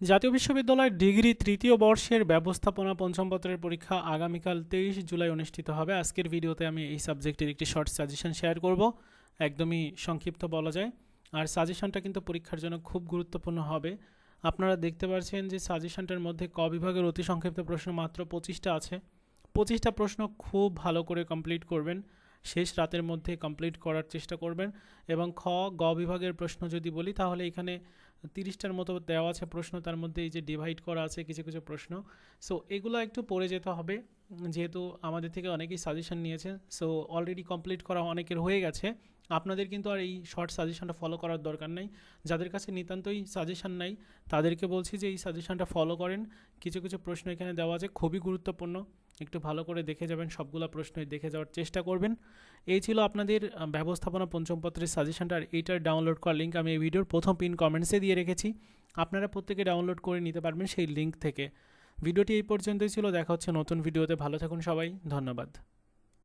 জাতীয় বিশ্ববিদ্যালয়ের ডিগ্রি তৃতীয় বর্ষের ব্যবস্থাপনা পঞ্চম পত্রের পরীক্ষা আগামীকাল 23 জুলাই অনুষ্ঠিত হবে। আজকের ভিডিওতে আমি এই সাবজেক্টের একটি শর্ট সাজেশন শেয়ার করব, একদমই সংক্ষিপ্ত বলা যায়। আর সাজেশনটা কিন্তু পরীক্ষার জন্য খুব গুরুত্বপূর্ণ হবে। আপনারা দেখতে পাচ্ছেন যে সাজেশনটার মধ্যে ক বিভাগের অতি সংক্ষিপ্ত প্রশ্ন মাত্র 25টা আছে। 25টা প্রশ্ন খুব ভালো করে কমপ্লিট করবেন, শেষ রাতের মধ্যে কমপ্লিট করার চেষ্টা করবেন। এবং গ বিভাগের প্রশ্ন যদি বলি তাহলে এখানে 30টার মতো দেওয়া আছে প্রশ্ন, তার মধ্যে এই যে ডিভাইড করা আছে কিছু কিছু প্রশ্ন। সো এগুলো একটু পড়ে যেতে হবে, যেহেতু আমাদের থেকে অনেকেই সাজেশন নিয়েছেন। সো অলরেডি কমপ্লিট করা অনেকের হয়ে গেছে, আপনাদের কিন্তু আর এই শর্ট সাজেশনটা ফলো করার দরকার নেই। যাদের কাছে নিতান্তই সাজেশন নাই তাদেরকে বলছি যে এই সাজেশনটা ফলো করেন। কিছু কিছু প্রশ্ন এখানে দেওয়া আছে খুবই গুরুত্বপূর্ণ, একটু ভালো করে দেখে যাবেন, সবগুলো প্রশ্নই দেখে যাওয়ার চেষ্টা করবেন। এই ছিল আপনাদের ব্যবস্থাপনা পঞ্চম পত্রের সাজেশনটা। আর এইটার ডাউনলোড করার লিঙ্ক আমি এই ভিডিওর প্রথম পিন কমেন্টসে দিয়ে রেখেছি, আপনারা প্রত্যেকে ডাউনলোড করে নিতে পারবেন সেই লিঙ্ক থেকে। ভিডিওটি এই পর্যন্তই ছিল, দেখা হচ্ছে নতুন ভিডিওতে। ভালো থাকুন সবাই, ধন্যবাদ।